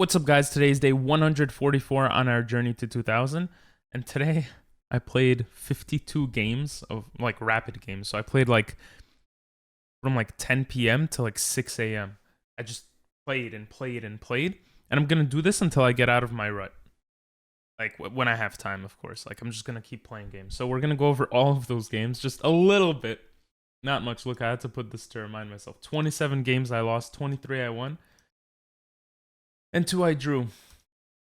What's up, guys? Today is day 144 on our journey to 2000, and today I played 52 games of like rapid games. So I played like from like 10 p.m. to like 6 a.m. I just played and played and played, and I'm gonna do this until I get out of my rut. Like when I have time, of course. Like I'm just gonna keep playing games. So we're gonna go over all of those games, just a little bit, not much. Look, I had to put this to remind myself. 27 games I lost, 23 I won, and 2 I drew.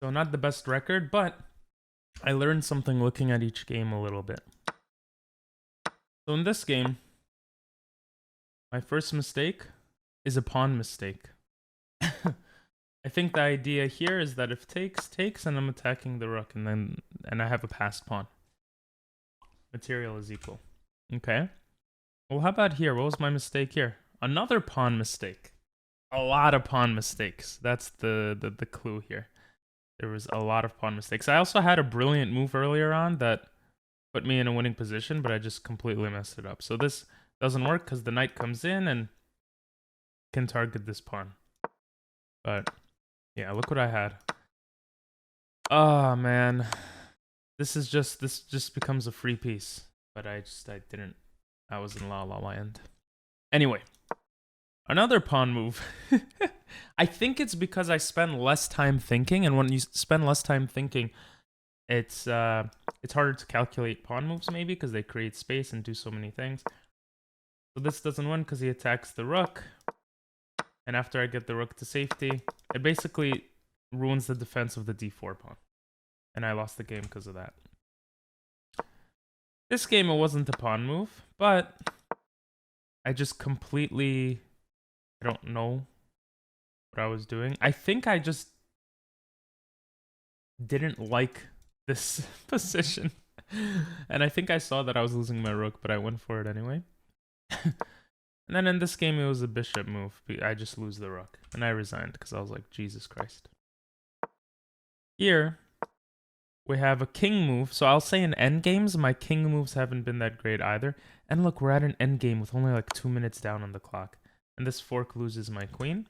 So not the best record, but I learned something looking at each game a little bit. So in this game, my first mistake is a pawn mistake. I think the idea here is that if takes, and I'm attacking the rook, and I have a passed pawn. Material is equal. Okay. Well, how about here? What was my mistake here? Another pawn mistake. A lot of pawn mistakes. That's the clue here. There was a lot of pawn mistakes. I also had a brilliant move earlier on that put me in a winning position, but I just completely messed it up. So this doesn't work because the knight comes in and can target this pawn. But yeah, look what I had. Oh man. This just becomes a free piece. But I was in la land. Anyway. Another pawn move. I think it's because I spend less time thinking, and when you spend less time thinking, it's harder to calculate pawn moves maybe because they create space and do so many things. So this doesn't win because he attacks the rook, and after I get the rook to safety, it basically ruins the defense of the d4 pawn, and I lost the game because of that. This game, it wasn't a pawn move, but I just completely... I don't know what I was doing. I think I just didn't like this position. And I think I saw that I was losing my rook, but I went for it anyway. And then in this game, it was a bishop move. I just lose the rook. And I resigned because I was like, Jesus Christ. Here, we have a king move. So I'll say in endgames, my king moves haven't been that great either. And look, we're at an endgame with only like 2 minutes down on the clock. And this fork loses my queen.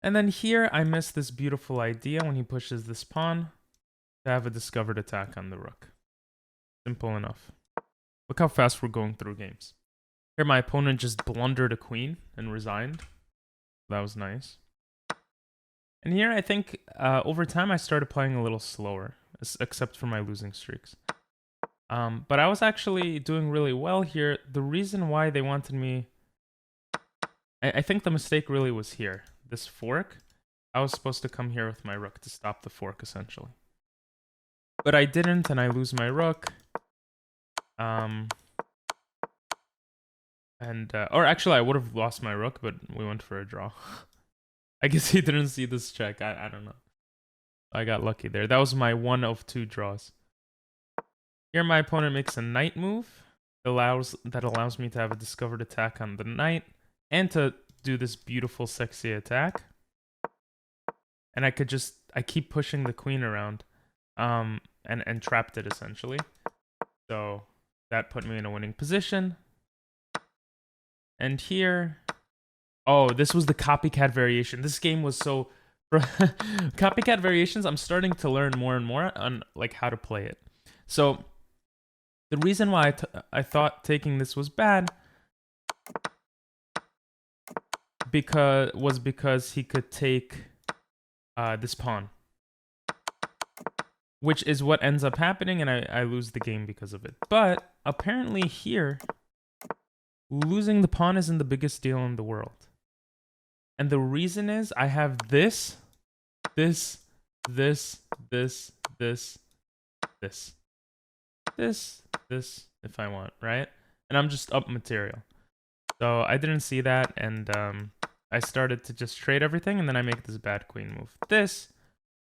And then here, I miss this beautiful idea when he pushes this pawn to have a discovered attack on the rook. Simple enough. Look how fast we're going through games. Here, my opponent just blundered a queen and resigned. That was nice. And here, I think over time, I started playing a little slower, except for my losing streaks. But I was actually doing really well here. The reason why they wanted me... I think the mistake really was here. This fork. I was supposed to come here with my rook to stop the fork, essentially. But I didn't, and I lose my rook. Or actually, I would have lost my rook, but we went for a draw. I guess he didn't see this check. I don't know. I got lucky there. That was my 1 of 2 draws. Here my opponent makes a knight move that allows me to have a discovered attack on the knight and to do this beautiful sexy attack. And I keep pushing the queen around and trapped it essentially. So that put me in a winning position. And here, oh, this was the copycat variation. This game was so copycat variations, I'm starting to learn more and more on like how to play it. So the reason why I thought taking this was bad because he could take this pawn, which is what ends up happening, and I lose the game because of it. But apparently here, losing the pawn isn't the biggest deal in the world. And the reason is I have this, this, if I want, right? And I'm just up material. So I didn't see that, and I started to just trade everything, and then I make this bad queen move. This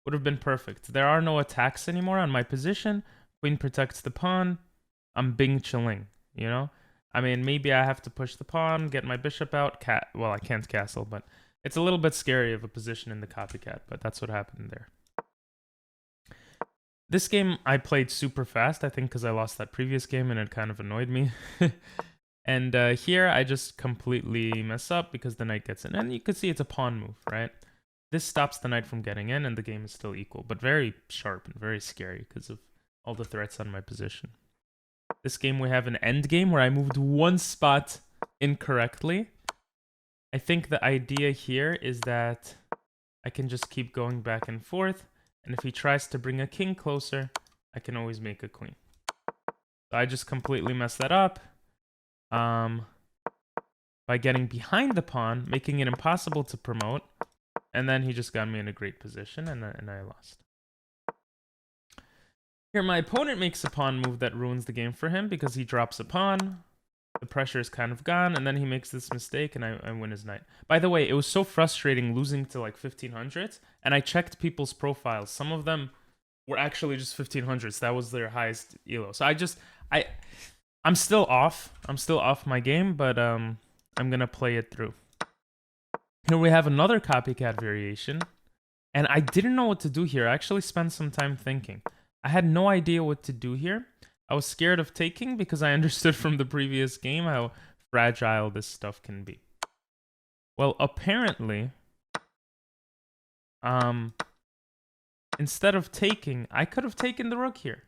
would have been perfect. There are no attacks anymore on my position. Queen protects the pawn. I'm bing chilling, you know? I mean, maybe I have to push the pawn, get my bishop out. Well, I can't castle, but it's a little bit scary of a position in the copycat, but that's what happened there. This game, I played super fast, I think because I lost that previous game and it kind of annoyed me. And here, I just completely mess up because the knight gets in. And you can see it's a pawn move, right? this stops the knight from getting in, and the game is still equal, but very sharp and very scary because of all the threats on my position. This game we have an end game where I moved one spot incorrectly. I think the idea here is that I can just keep going back and forth, and if he tries to bring a king closer, I can always make a queen. So I just completely messed that up by getting behind the pawn, making it impossible to promote, and then he just got me in a great position, and I lost. Here, my opponent makes a pawn move that ruins the game for him because he drops a pawn. The pressure is kind of gone, and then he makes this mistake, and I win his knight. By the way, it was so frustrating losing to like 1500s, and I checked people's profiles. Some of them were actually just 1500s. That was their highest elo. So I'm still off. I'm still off my game, but I'm gonna play it through. Here we have another copycat variation, and I didn't know what to do here. I actually spent some time thinking. I had no idea what to do here. I was scared of taking because I understood from the previous game how fragile this stuff can be. Well, apparently, instead of taking, I could have taken the rook here.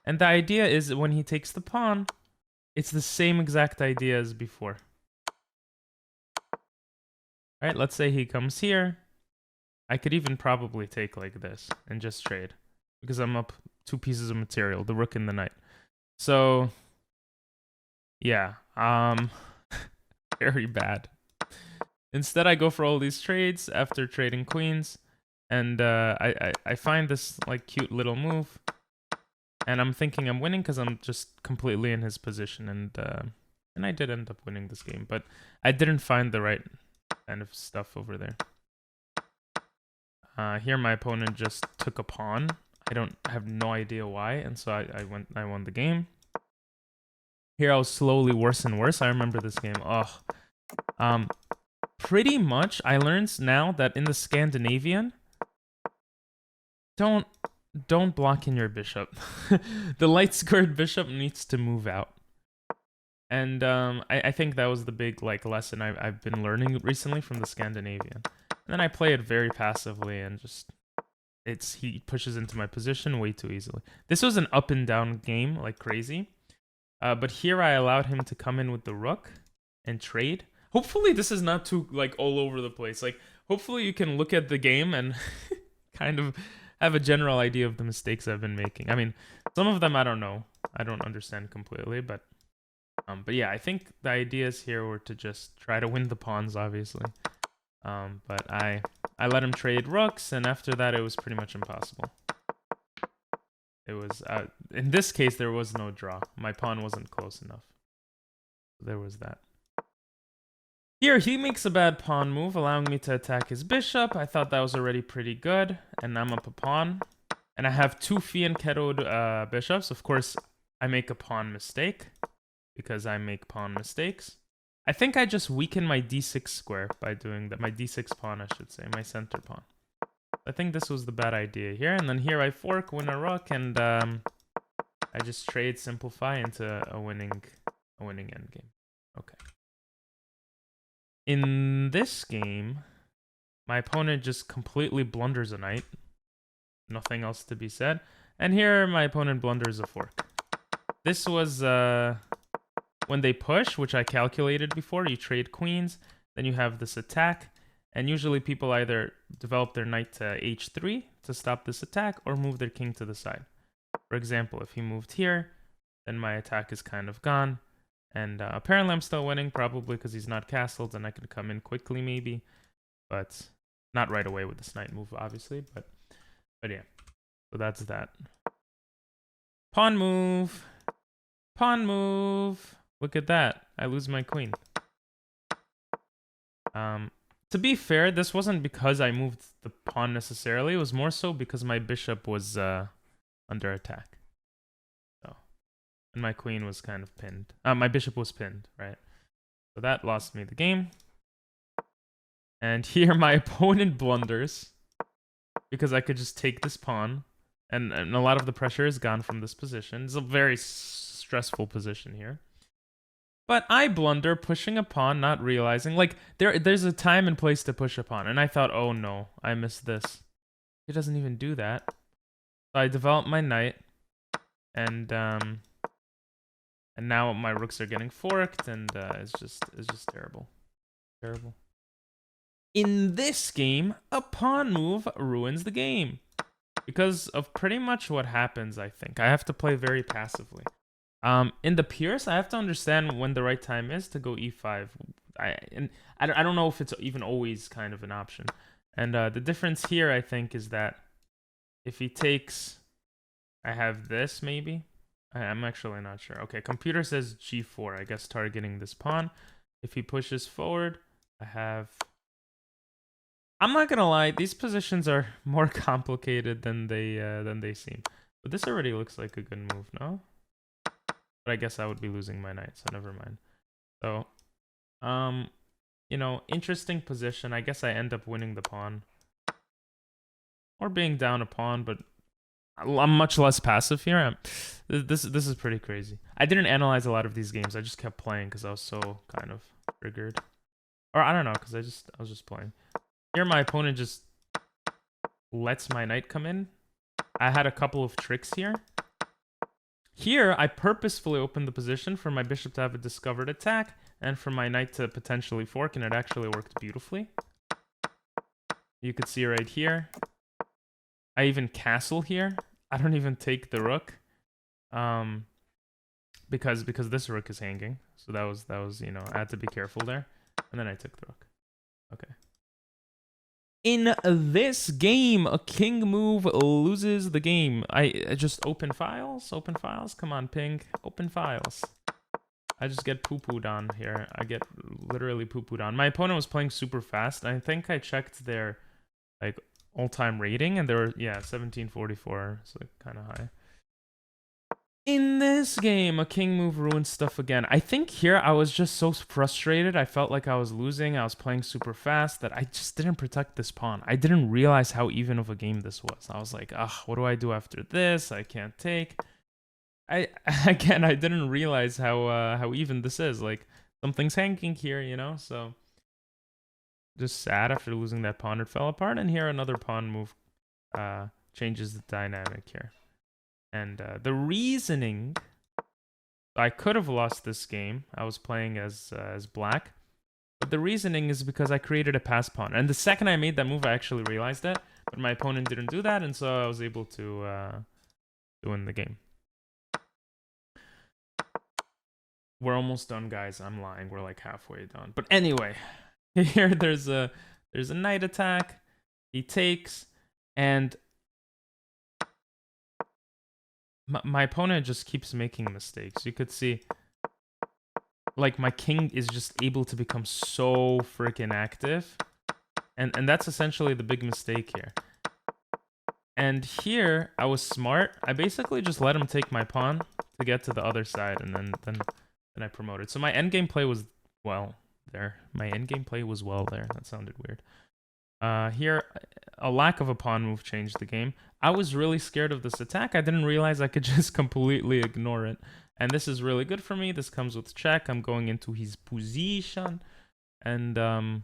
And the idea is that when he takes the pawn, it's the same exact idea as before. All right, let's say he comes here. I could even probably take like this and just trade because I'm up 2 pieces of material, the rook and the knight. So, yeah, very bad. Instead, I go for all these trades after trading queens, and I find this like cute little move, and I'm thinking I'm winning because I'm just completely in his position, and I did end up winning this game, but I didn't find the right kind of stuff over there. Here, my opponent just took a pawn. I have no idea why, and so I won the game. Here I was slowly worse and worse. I remember this game. Pretty much I learned now that in the Scandinavian, don't block in your bishop. The light squared bishop needs to move out. And I think that was the big like lesson I've been learning recently from the Scandinavian. And then I play it very passively and just he pushes into my position way too easily. This was an up and down game like crazy. But here I allowed him to come in with the rook and trade. Hopefully this is not too like all over the place. Like hopefully you can look at the game and kind of have a general idea of the mistakes I've been making. I mean, some of them I don't know. I don't understand completely, but yeah, I think the ideas here were to just try to win the pawns, obviously. But I let him trade rooks, and after that it was pretty much impossible. It was in this case there was no draw. My pawn wasn't close enough. There was that. Here he makes a bad pawn move, allowing me to attack his bishop. I thought that was already pretty good, and I'm up a pawn. And I have 2 fianchettoed bishops. Of course, I make a pawn mistake because I make pawn mistakes. I think I just weaken my d6 square by doing that. My d6 pawn, I should say, my center pawn. I think this was the bad idea here. And then here I fork, win a rook, and I just trade simplify into a winning endgame. Okay. In this game, my opponent just completely blunders a knight. Nothing else to be said. And here my opponent blunders a fork. This was when they push, which I calculated before. You trade queens, then you have this attack. And usually people either develop their knight to h3 to stop this attack or move their king to the side. For example, if he moved here, then my attack is kind of gone. And apparently I'm still winning, probably because he's not castled and I can come in quickly maybe. But not right away with this knight move, obviously. But yeah, so that's that. Pawn move. Pawn move. Look at that. I lose my queen. To be fair, this wasn't because I moved the pawn necessarily. It was more so because my bishop was under attack. So, and my queen was kind of pinned. My bishop was pinned, right? So that lost me the game. And here my opponent blunders because I could just take this pawn. And a lot of the pressure is gone from this position. It's a very stressful position here. But I blunder, pushing a pawn, not realizing. Like, there's a time and place to push a pawn. And I thought, oh no, I missed this. He doesn't even do that. So I developed my knight. And now my rooks are getting forked, and it's just terrible. Terrible. In this game, a pawn move ruins the game. Because of pretty much what happens, I think. I have to play very passively. In the Pierce, I have to understand when the right time is to go e5. I don't know if it's even always kind of an option. And the difference here, I think, is that if he takes... I have this, maybe? I'm actually not sure. Okay, computer says g4. I guess targeting this pawn. If he pushes forward, I have... I'm not gonna lie, these positions are more complicated than they seem. But this already looks like a good move, no? But I guess I would be losing my knight, so never mind. So, you know, interesting position. I guess I end up winning the pawn. Or being down a pawn, but I'm much less passive here. This is pretty crazy. I didn't analyze a lot of these games. I just kept playing because I was so kind of triggered. Or I don't know, because I was just playing. Here my opponent just lets my knight come in. I had a couple of tricks here. Here, I purposefully opened the position for my bishop to have a discovered attack and for my knight to potentially fork, and it actually worked beautifully. You could see right here. I even castle here. I don't even take the rook. Because this rook is hanging. So that was, you know, I had to be careful there. And then I took the rook. Okay. In this game, a king move loses the game. I just open files. Come on, ping. Open files. I just get poo-pooed on here. I get literally poo-pooed on. My opponent was playing super fast. I think I checked their like all-time rating, and they were 1744, so kind of high. In this game, a king move ruins stuff again. I think here I was just so frustrated. I felt like I was losing. I was playing super fast that I just didn't protect this pawn. I didn't realize how even of a game this was. I was like, what do I do after this? I can't take. I didn't realize how even this is. Like, something's hanging here, you know? So just sad after losing that pawn. It fell apart. And here another pawn move changes the dynamic here. And the reasoning, I could have lost this game. I was playing as black. But the reasoning is because I created a pass pawn. And the second I made that move, I actually realized that. But my opponent didn't do that, and so I was able to win the game. We're almost done, guys. I'm lying. We're like halfway done. But anyway, here there's a knight attack. He takes, and my opponent just keeps making mistakes. You could see, like, my king is just able to become so freaking active. And that's essentially the big mistake here. And here, I was smart. I basically just let him take my pawn to get to the other side, and then I promoted. So my endgame play was well there. That sounded weird. Here, a lack of a pawn move changed the game. I was really scared of this attack. I didn't realize I could just completely ignore it. And this is really good for me. This comes with check. I'm going into his position. And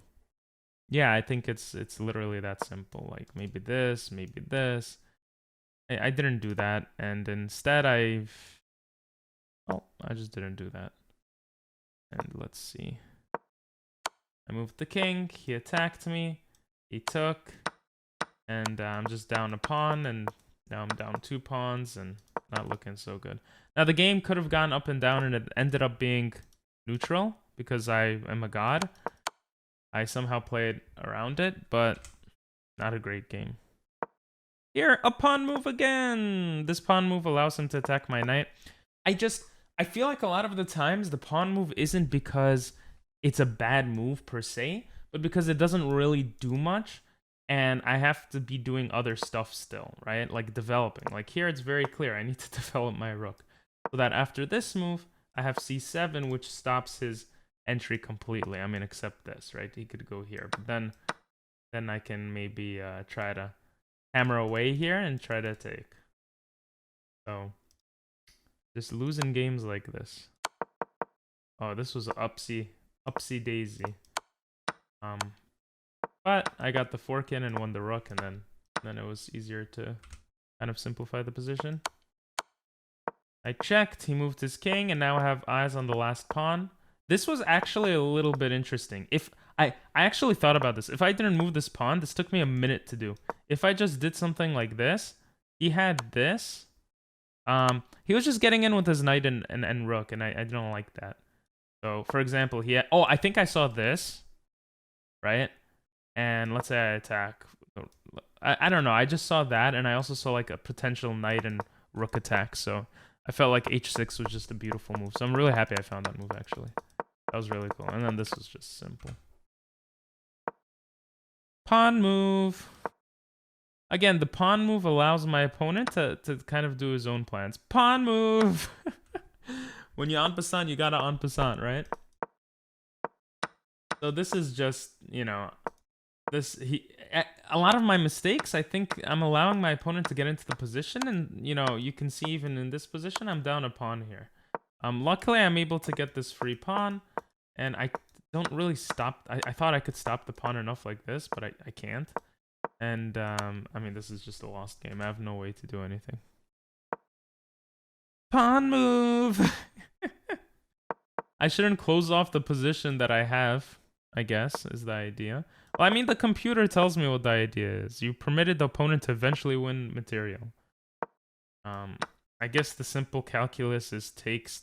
yeah, I think it's literally that simple. Like, maybe this, maybe this. I didn't do that. And instead I just didn't do that. And let's see. I moved the king. He attacked me. He took, and I'm just down a pawn, and now I'm down 2 pawns, and not looking so good. Now, the game could have gone up and down, and it ended up being neutral, because I am a god. I somehow played around it, but not a great game. Here, a pawn move again! This pawn move allows him to attack my knight. I feel like a lot of the times, the pawn move isn't because it's a bad move per se, but because it doesn't really do much, and I have to be doing other stuff still, right? Like developing. Like here, it's very clear. I need to develop my rook. So that after this move, I have c7, which stops his entry completely. I mean, except this, right? He could go here. But then I can maybe try to hammer away here and try to take. So just losing games like this. Oh, this was upsy daisy. But I got the fork in and won the rook, and then it was easier to kind of simplify the position. I checked, he moved his king, and now I have eyes on the last pawn. This was actually a little bit interesting. If I actually thought about this. If I didn't move this pawn, this took me a minute to do. If I just did something like this, he had this. He was just getting in with his knight and rook, and I don't like that. So, for example, he had, oh, I think I saw this, right? And let's say I attack. I don't know. I just saw that, and I also saw like a potential knight and rook attack. So I felt like h6 was just a beautiful move. So I'm really happy I found that move, actually. That was really cool. And then this was just simple. Pawn move. Again, the pawn move allows my opponent to kind of do his own plans. Pawn move! When you en passant, you gotta en passant, right? So this is just, you know, a lot of my mistakes, I think I'm allowing my opponent to get into the position, and, you know, you can see even in this position, I'm down a pawn here. Luckily, I'm able to get this free pawn, and I don't really stop. I thought I could stop the pawn enough like this, but I can't. And, I mean, this is just a lost game. I have no way to do anything. Pawn move! I shouldn't close off the position that I have, I guess, is the idea. Well, I mean, the computer tells me what the idea is. You permitted the opponent to eventually win material. I guess the simple calculus is takes.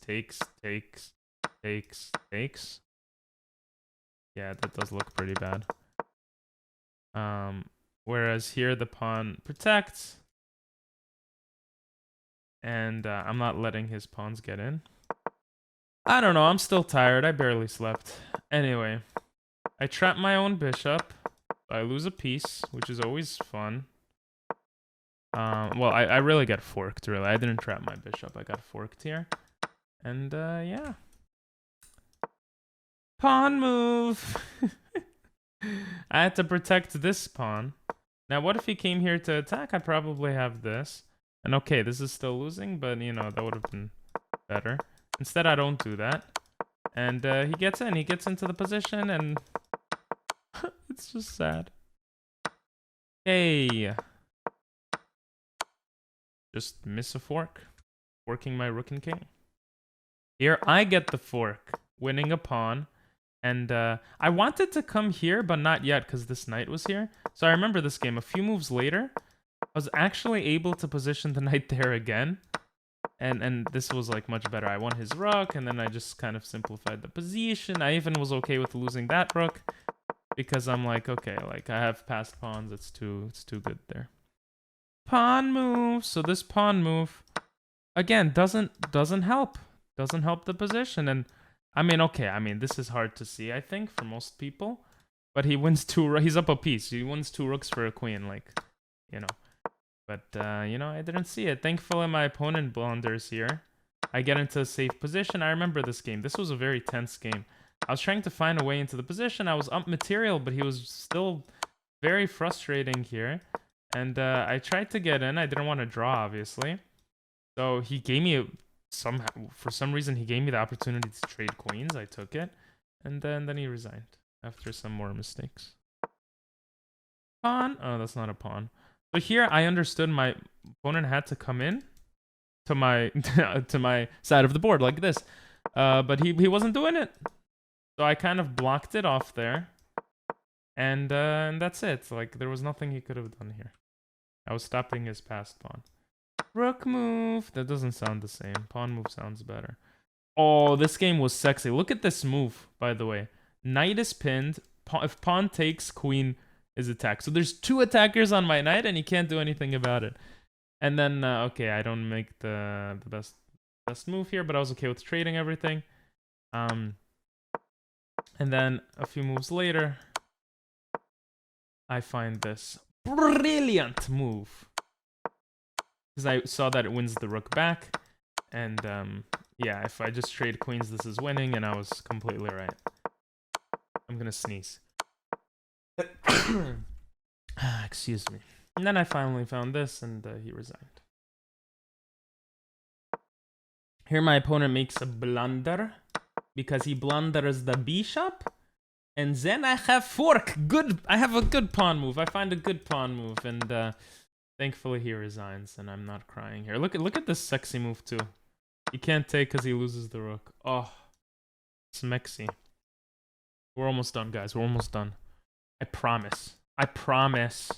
Yeah, that does look pretty bad. Whereas here the pawn protects. And I'm not letting his pawns get in. I don't know, I'm still tired. I barely slept. Anyway, I trap my own bishop. I lose a piece, which is always fun. Well, I really got forked, really. I didn't trap my bishop. I got forked here. And, yeah. Pawn move! I had to protect this pawn. Now, what if he came here to attack? I probably have this. And okay, this is still losing, but, you know, that would have been better. Instead, I don't do that. And he gets in. He gets into the position, and it's just sad. Hey. Just miss a fork. Forking my rook and king. Here, I get the fork, winning a pawn. And I wanted to come here, but not yet, because this knight was here. So I remember this game. A few moves later, I was actually able to position the knight there again. And this was, like, much better. I won his rook, and then I just kind of simplified the position. I even was okay with losing that rook, because I'm like, okay, like, I have passed pawns. It's too good there. Pawn move. So this pawn move, again, doesn't help. Doesn't help the position. And I mean, okay, I mean, this is hard to see, I think, for most people. But he wins he's up a piece. He wins 2 rooks for a queen, like, you know. But, you know, I didn't see it. Thankfully, my opponent blunders here. I get into a safe position. I remember this game. This was a very tense game. I was trying to find a way into the position. I was up material, but he was still very frustrating here. And I tried to get in. I didn't want to draw, obviously. So he gave me for some reason, he gave me the opportunity to trade queens. I took it. And then he resigned after some more mistakes. Pawn? Oh, that's not a pawn. So here I understood my opponent had to come in to my to my side of the board like this. But he wasn't doing it. So I kind of blocked it off there. And that's it. Like, there was nothing he could have done here. I was stopping his passed pawn. Rook move. That doesn't sound the same. Pawn move sounds better. Oh, this game was sexy. Look at this move, by the way. Knight is pinned. If pawn takes, queen is attacked. So there's 2 attackers on my knight, and he can't do anything about it. And then, okay, I don't make the best move here, but I was okay with trading everything. And then a few moves later, I find this brilliant move. Because I saw that it wins the rook back. And, yeah, if I just trade queens, this is winning, and I was completely right. I'm gonna sneeze. Excuse me. And then I finally found this, and he resigned. Here my opponent makes a blunder. because he blunders the bishop. And then I have fork. Good. I have a good pawn move. I find a good pawn move, and thankfully he resigns, and I'm not crying here. Look at this sexy move too. He can't take because he loses the rook. Oh, smexy. We're almost done, guys. We're almost done. I promise. I promise.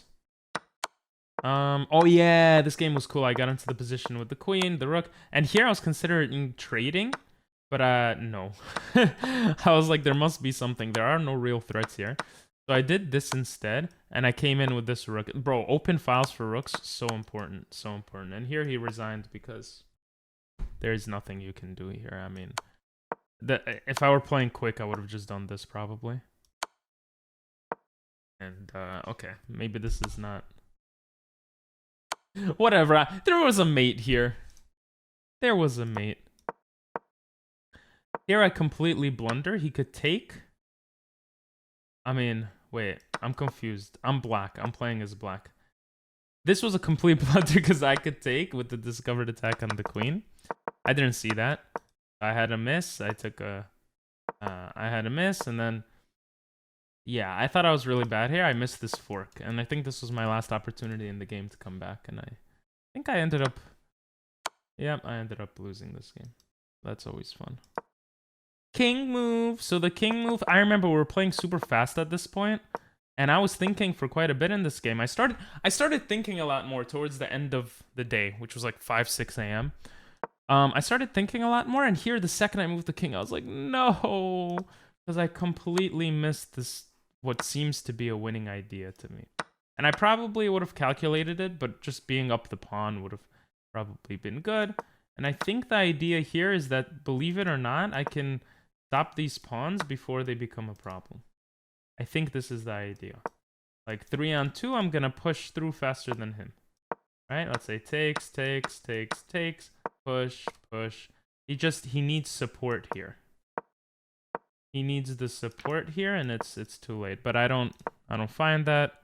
Oh yeah, this game was cool. I got into the position with the queen, the rook, and here I was considering trading. But no. I was like, there must be something. There are no real threats here. So I did this instead, and I came in with this rook. Bro, open files for rooks, so important. So important. And here he resigned because there's nothing you can do here. I mean, if I were playing quick, I would have just done this probably. And, okay. Maybe this is not... Whatever. There was a mate here. There was a mate. Here I completely blunder. He could take. I mean, wait. I'm confused. I'm black. I'm playing as black. This was a complete blunder because I could take with the discovered attack on the queen. I didn't see that. I had a miss. I took a... I had a miss, and then... Yeah, I thought I was really bad here. I missed this fork, and I think this was my last opportunity in the game to come back, and I think I ended up... Yep, I ended up losing this game. That's always fun. King move. So the king move, I remember we were playing super fast at this point, and I was thinking for quite a bit in this game. I started thinking a lot more towards the end of the day, which was like 5, 6 a.m. I started thinking a lot more, and here the second I moved the king, I was like, no, because I completely missed this, what seems to be a winning idea to me. And I probably would have calculated it, but just being up the pawn would have probably been good. And I think the idea here is that, believe it or not, I can stop these pawns before they become a problem. I think this is the idea. Like 3 on 2, I'm gonna push through faster than him. Right? Let's say takes, takes, takes, takes, push, push. He needs support here. He needs the support here, and it's too late. But I don't find that,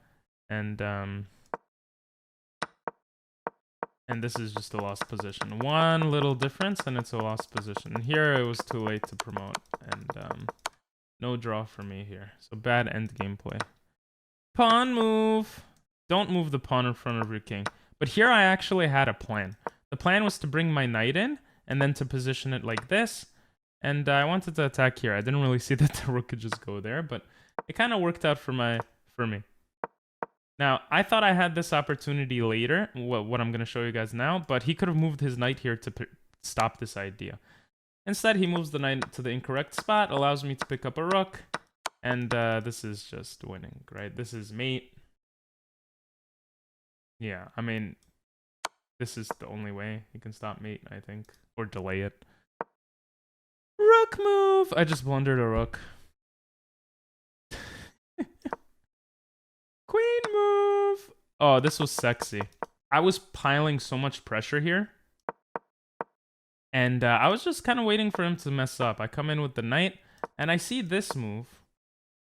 and this is just a lost position. One little difference, and it's a lost position. And here it was too late to promote, and no draw for me here. So bad end game play. Pawn move. Don't move the pawn in front of your king. But here I actually had a plan. The plan was to bring my knight in, and then to position it like this. And I wanted to attack here. I didn't really see that the rook could just go there, but it kind of worked out for me. Now, I thought I had this opportunity later, what I'm going to show you guys now, but he could have moved his knight here to stop this idea. Instead, he moves the knight to the incorrect spot, allows me to pick up a rook, and this is just winning, right? This is mate. Yeah, I mean, this is the only way he can stop mate, I think, or delay it. Rook move! I just blundered a rook. Queen move! Oh, this was sexy. I was piling so much pressure here. And I was just kind of waiting for him to mess up. I come in with the knight, and I see this move.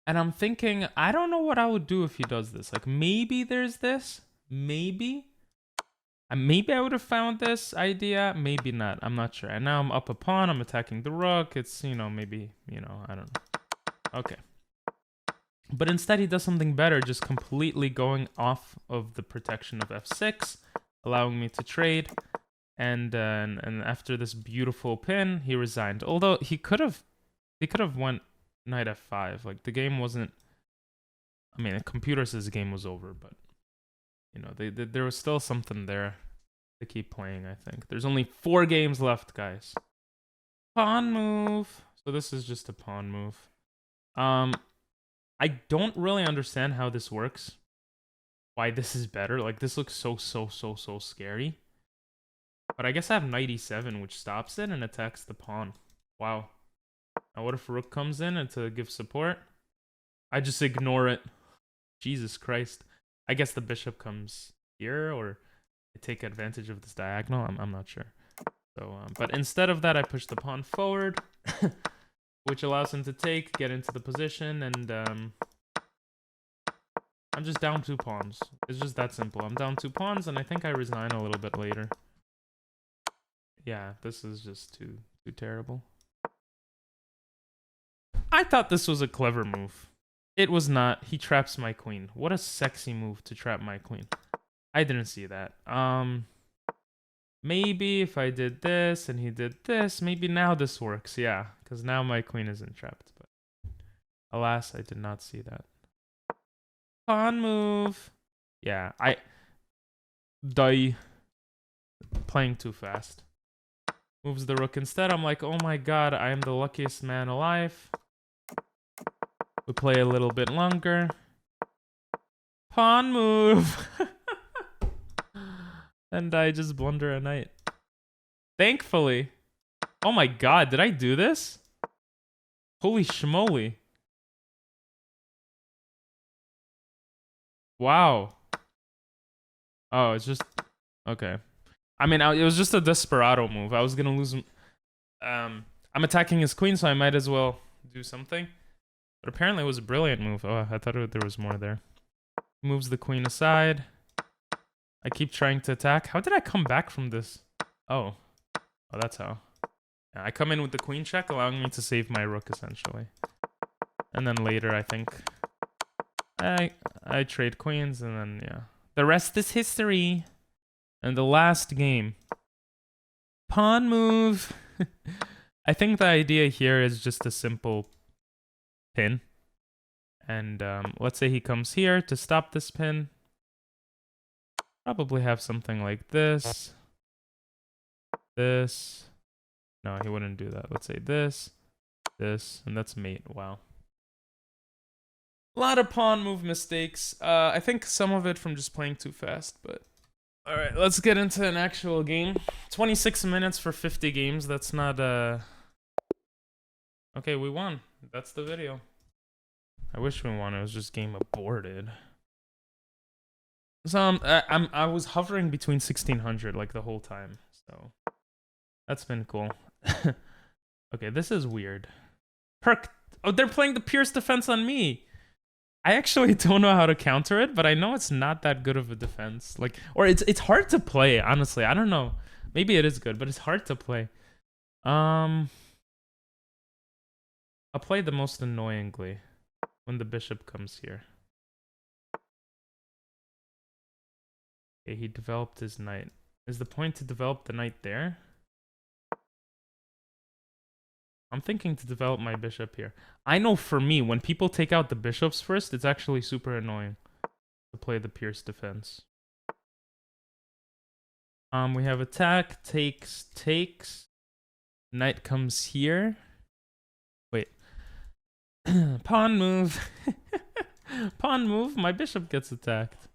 And I'm thinking, I don't know what I would do if he does this. Like, maybe there's this. Maybe. Maybe I would have found this idea. Maybe not. I'm not sure. And now I'm up a pawn. I'm attacking the rook. It's, maybe, I don't know. Okay. But instead, he does something better, just completely going off of the protection of f6, allowing me to trade. And after this beautiful pin, he resigned. Although he could have went knight f5. Like, the game wasn't... I mean, the computer says the game was over, but there was still something there to keep playing. I think there's only 4 games left, guys. Pawn move. So this is just a pawn move. I don't really understand how this works. Why this is better. Like, this looks so scary. But I guess I have knight e7, which stops it and attacks the pawn. Wow. Now what if rook comes in and to give support? I just ignore it. Jesus Christ. I guess the bishop comes here, or I take advantage of this diagonal. I'm not sure. So, but instead of that, I push the pawn forward. Which allows him to get into the position, and I'm just down 2 pawns. It's just that simple. I'm down 2 pawns, and I think I resign a little bit later. Yeah, this is just too terrible. I thought this was a clever move. It was not. He traps my queen. What a sexy move to trap my queen. I didn't see that. Maybe if I did this and he did this, maybe now this works. Yeah, because now my queen isn't trapped. But alas, I did not see that. Pawn move. Yeah, I die. Playing too fast. Moves the rook instead. I'm like, oh my god, I am the luckiest man alive. We play a little bit longer. Pawn move. And I just blunder a knight. Thankfully. Oh my god, did I do this? Holy schmoly. Wow. Oh, it's just... Okay. I mean, it was just a desperado move. I was gonna lose... I'm attacking his queen, so I might as well do something. But apparently it was a brilliant move. Oh, I thought there was more there. Moves the queen aside. I keep trying to attack. How did I come back from this? Oh. Oh, that's how. Yeah, I come in with the queen check, allowing me to save my rook, essentially. And then later, I think... I trade queens, and then, yeah. The rest is history. And the last game. Pawn move. I think the idea here is just a simple pin. And let's say he comes here to stop this pin. Probably have something like this. This. No, he wouldn't do that. Let's say this. This. And that's mate. Wow. A lot of pawn move mistakes. I think some of it from just playing too fast, but... Alright, let's get into an actual game. 26 minutes for 50 games. That's not, Okay, we won. That's the video. I wish we won. It was just game aborted. So, I was hovering between 1600, like, the whole time. So, that's been cool. Okay, this is weird. Perk. Oh, they're playing the Pierce defense on me. I actually don't know how to counter it, but I know it's not that good of a defense. Like, or it's hard to play, honestly. I don't know. Maybe it is good, but it's hard to play. I'll play the most annoyingly when the bishop comes here. Okay, he developed his knight. Is the point to develop the knight there? I'm thinking to develop my bishop here. I know for me, when people take out the bishops first, it's actually super annoying to play the Pierce defense. We have attack, takes. Knight comes here. Wait. Pawn move. Pawn move, my bishop gets attacked.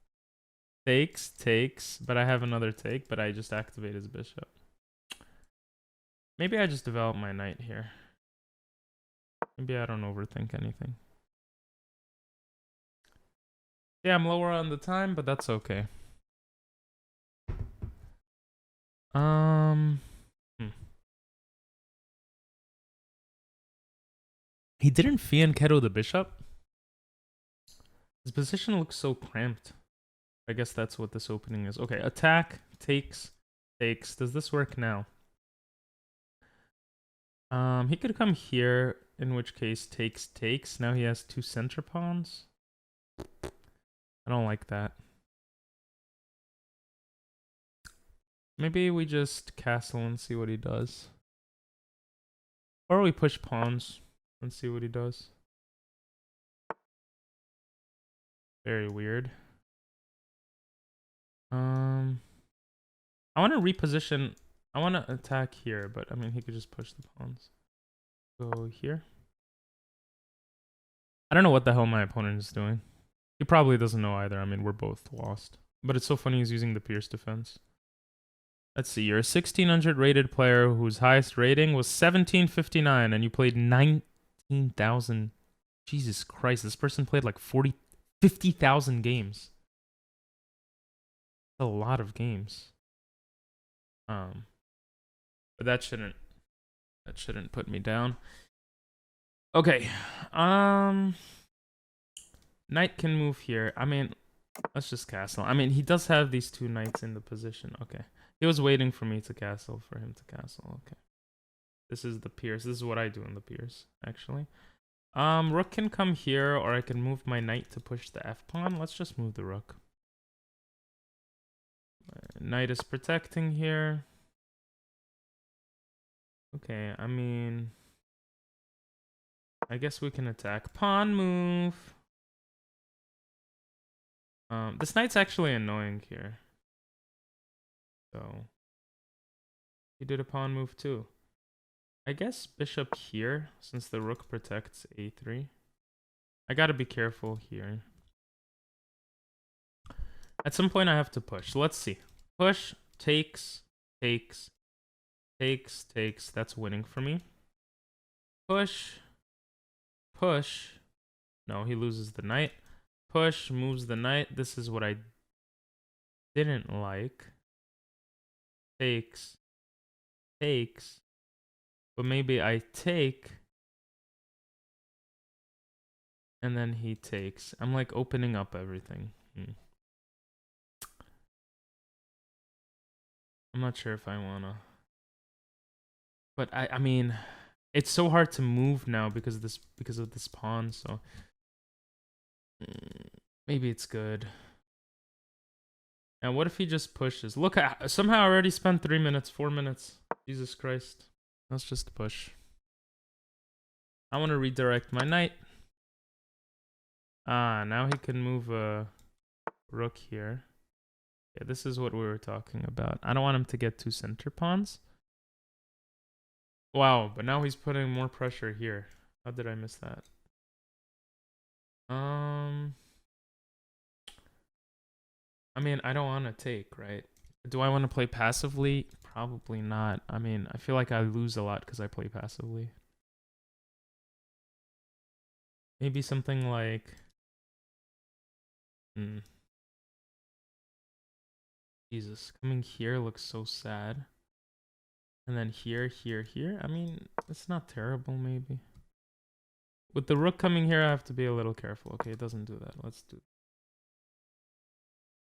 Takes, but I have another take, but I just activate his bishop. Maybe I just develop my knight here. Maybe I don't overthink anything. Yeah, I'm lower on the time, but that's okay. He didn't fianchetto the bishop? His position looks so cramped. I guess that's what this opening is. Okay, attack, takes. Does this work now? He could come here, in which case takes. Now he has two center pawns. I don't like that. Maybe we just castle and see what he does. Or we push pawns and see what he does. Very weird. I want to reposition. I want to attack here, but I mean, he could just push the pawns. Go here. I don't know what the hell my opponent is doing. He probably doesn't know either. I mean, we're both lost. But it's so funny he's using the Pierce defense. Let's see. You're a 1600 rated player whose highest rating was 1759, and you played 19,000. Jesus Christ, this person played like 50,000 games. That's a lot of games. But that shouldn't put me down. Okay. Knight can move here. I mean, let's just castle. I mean, he does have these two knights in the position. Okay. He was waiting for me to castle, for him to castle. Okay. This is the Pierce. This is what I do in the Pierce, actually. Rook can come here, or I can move my knight to push the f pawn. Let's just move the rook. Knight is protecting here. Okay, I mean, I guess we can attack. Pawn move. This knight's actually annoying here. So he did a pawn move too. I guess bishop here, since the rook protects a3. I gotta be careful here. At some point I have to push. Let's see. Push, takes, takes, takes, takes. That's winning for me. Push, push. No, he loses the knight. Push, moves the knight. This is what I didn't like. Takes, takes. But maybe I take, and then he takes. I'm like opening up everything. I'm not sure if I wanna. But I mean, it's so hard to move now because of this pawn. So maybe it's good. And what if he just pushes? Look, somehow I already spent 3 minutes, 4 minutes. Jesus Christ. Let's just push. I want to redirect my knight. Now he can move a rook here. Yeah, this is what we were talking about. I don't want him to get 2 center pawns. Wow, but now he's putting more pressure here. How did I miss that? I mean, I don't want to take, right? Do I want to play passively? Probably not. I mean, I feel like I lose a lot because I play passively. Maybe something like... Jesus, coming here looks so sad. And then here, here, here. I mean, it's not terrible, maybe. With the rook coming here, I have to be a little careful. Okay, it doesn't do that. Let's do...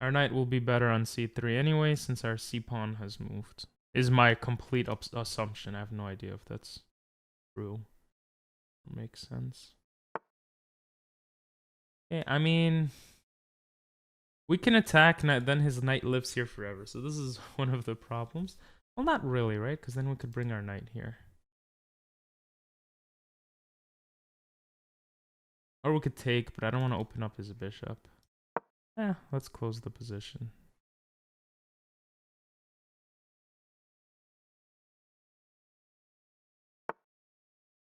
Our knight will be better on c3 anyway, since our c-pawn has moved. Is my complete assumption. I have no idea if that's true. Makes sense. Okay, I mean... We can attack, then his knight lives here forever. So this is one of the problems. Well, not really, right? Because then we could bring our knight here. Or we could take, but I don't want to open up his bishop. Let's close the position.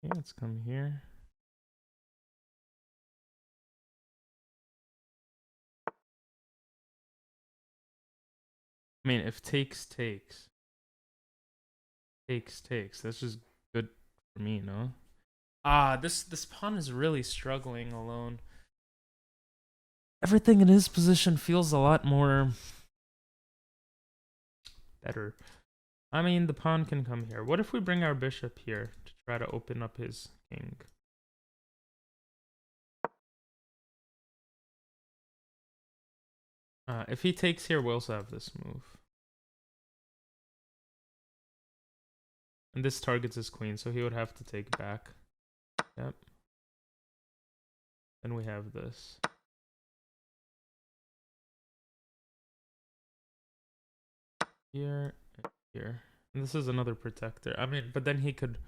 Okay, let's come here. I mean, if takes, takes. Takes, takes. That's just good for me, no? This pawn is really struggling alone. Everything in his position feels a lot more better. I mean, the pawn can come here. What if we bring our bishop here to try to open up his king? If he takes here, we also have this move. And this targets his queen, so he would have to take back. Yep. Then we have this. Here, and here. And this is another protector. I mean, but then he could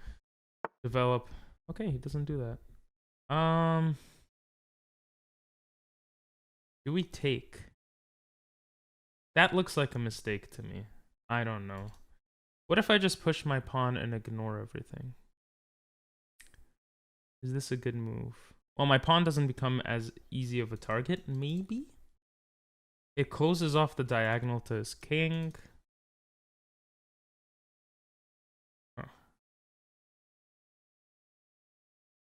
develop... Okay, he doesn't do that. Do we take? That looks like a mistake to me. I don't know. What if I just push my pawn and ignore everything? Is this a good move? Well, my pawn doesn't become as easy of a target, maybe? It closes off the diagonal to his king.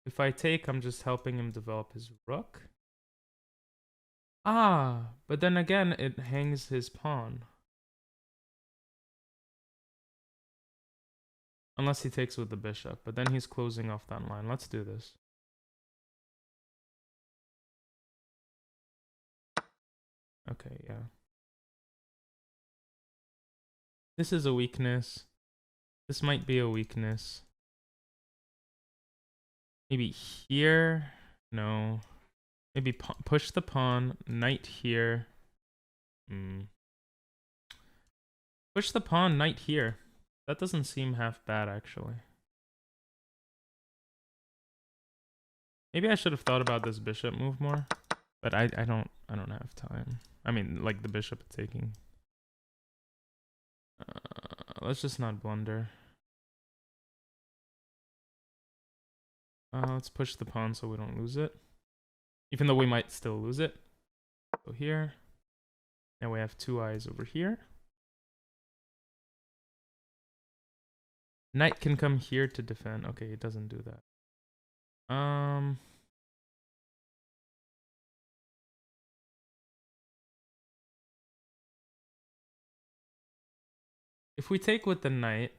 If I take, I'm just helping him develop his rook. But then again, it hangs his pawn. Unless he takes with the bishop, but then he's closing off that line. Let's do this. Okay, yeah. This is a weakness. This might be a weakness. Maybe here. No. Maybe push the pawn. Knight here. Push the pawn. Knight here. That doesn't seem half bad, actually. Maybe I should have thought about this bishop move more, but I don't have time. I mean, like the bishop taking. Let's just not blunder. Let's push the pawn so we don't lose it. Even though we might still lose it. So here. Now we have two eyes over here. Knight can come here to defend. Okay, it doesn't do that. If we take with the knight...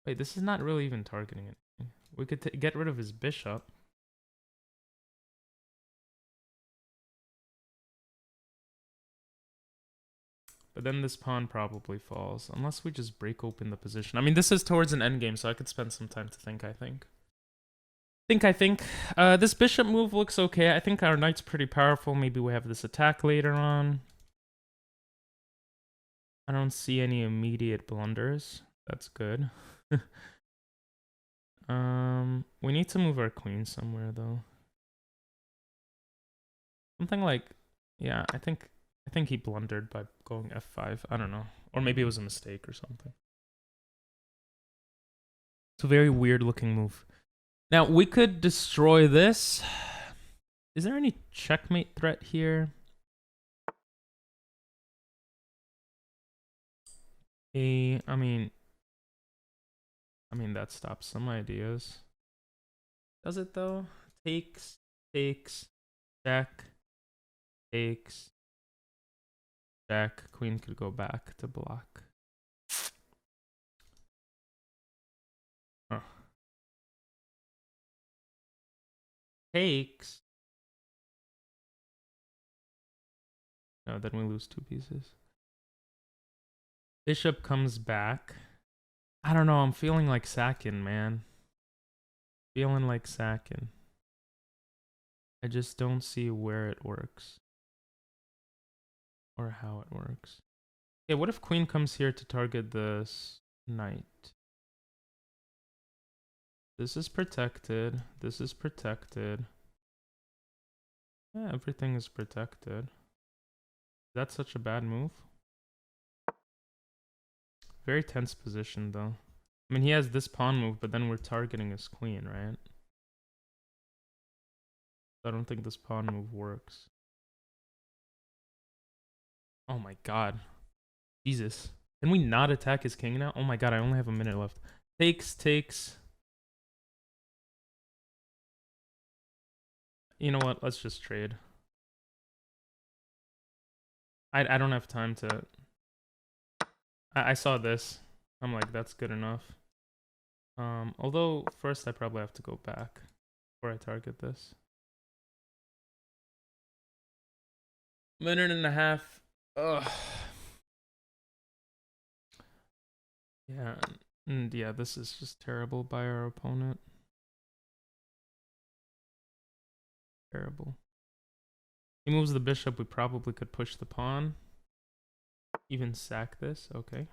Wait, this is not really even targeting anything. We could get rid of his bishop. But then this pawn probably falls. Unless we just break open the position. I mean, this is towards an endgame, so I could spend some time to think, I think. This bishop move looks okay. I think our knight's pretty powerful. Maybe we have this attack later on. I don't see any immediate blunders. That's good. We need to move our queen somewhere, though. Something like... Yeah, I think he blundered by going f5. I don't know. Or maybe it was a mistake or something. It's a very weird looking move. Now, we could destroy this. Is there any checkmate threat here? I mean, that stops some ideas. Does it though? Takes, jack, takes, jack. Queen could go back to block. Huh. Takes. No, then we lose two pieces. Bishop comes back. I don't know. I'm feeling like sacking, man. Feeling like sacking. I just don't see where it works. Or how it works. Okay, what if queen comes here to target this knight? This is protected. This is protected. Yeah, everything is protected. That's such a bad move. Very tense position, though. I mean, he has this pawn move, but then we're targeting his queen, right? I don't think this pawn move works. Oh my god. Jesus. Can we not attack his king now? Oh my god, I only have a minute left. Takes. You know what? Let's just trade. I don't have time to... I saw this. I'm like, that's good enough. Although, first I probably have to go back before I target this. Minute and a half. Ugh. Yeah, and yeah, this is just terrible by our opponent. Terrible. He moves the bishop, we probably could push the pawn. Even sack this, okay.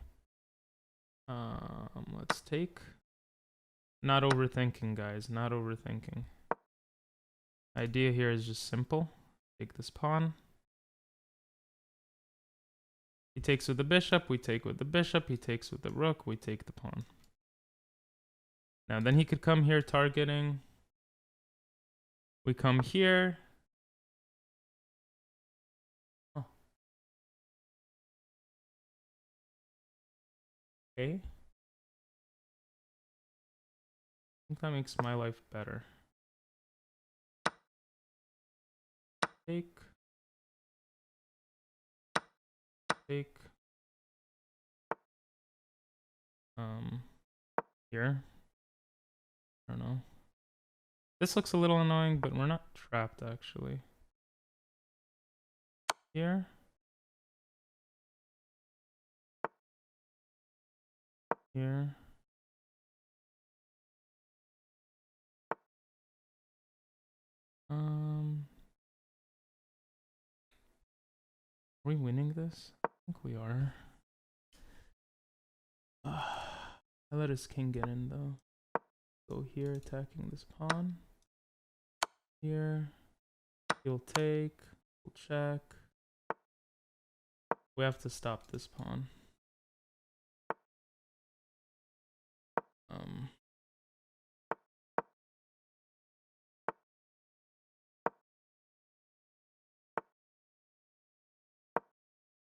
Let's take. Not overthinking, guys, not overthinking. Idea here is just simple. Take this pawn. He takes with the bishop, we take with the bishop, he takes with the rook, we take the pawn. Now then he could come here targeting. We come here. Oh. Okay. I think that makes my life better. Take. Here. I don't know. This looks a little annoying, but we're not trapped actually. Here. Here. we winning this? I think we are. I let his king get in though. Go here, attacking this pawn. Here. He'll take. We'll check. We have to stop this pawn.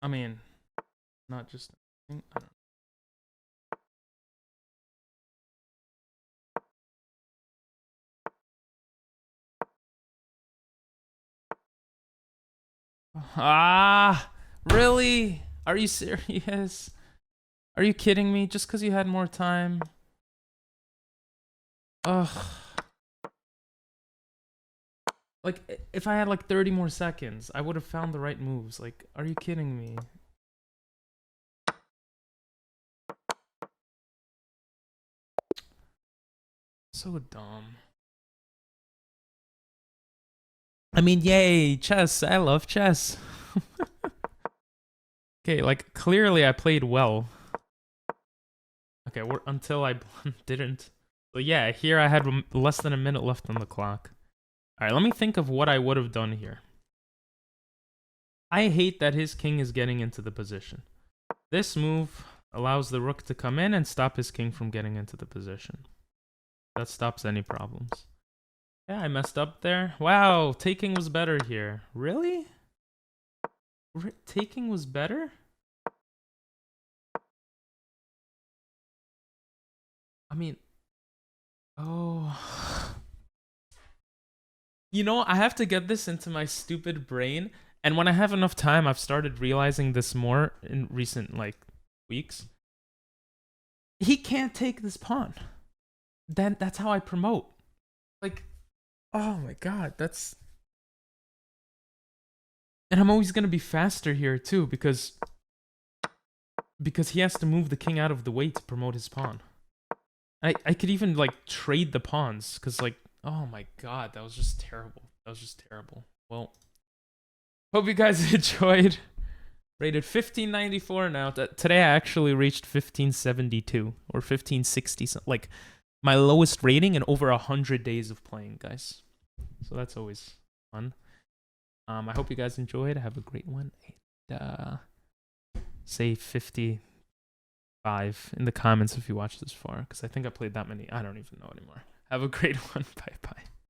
I mean, not just. I don't know. Ah, really? Are you serious? Are you kidding me? Just because you had more time? Ugh. Like, if I had like 30 more seconds, I would have found the right moves. Like, are you kidding me? So dumb. I mean, yay, chess. I love chess. Okay, like, clearly I played well. Okay, until I didn't. So yeah, here I had less than a minute left on the clock. Alright, let me think of what I would have done here. I hate that his king is getting into the position. This move allows the rook to come in and stop his king from getting into the position. That stops any problems. Yeah, I messed up there. Wow, taking was better here. Really? Taking was better? I mean, oh. You know, I have to get this into my stupid brain. And when I have enough time, I've started realizing this more in recent, like, weeks. He can't take this pawn. That's how I promote. Like, oh my god, that's... And I'm always going to be faster here, too, because he has to move the king out of the way to promote his pawn. I could even, like, trade the pawns, because, like, oh my god, that was just terrible. That was just terrible. Well, hope you guys enjoyed. Rated 1594 now. Today I actually reached 1572 or 1560, like my lowest rating in over 100 days of playing, guys. So that's always fun. I hope you guys enjoyed. Have a great one. And, say 55 in the comments if you watched this far, because I think I played that many. I don't even know anymore. Have a great one. Bye bye.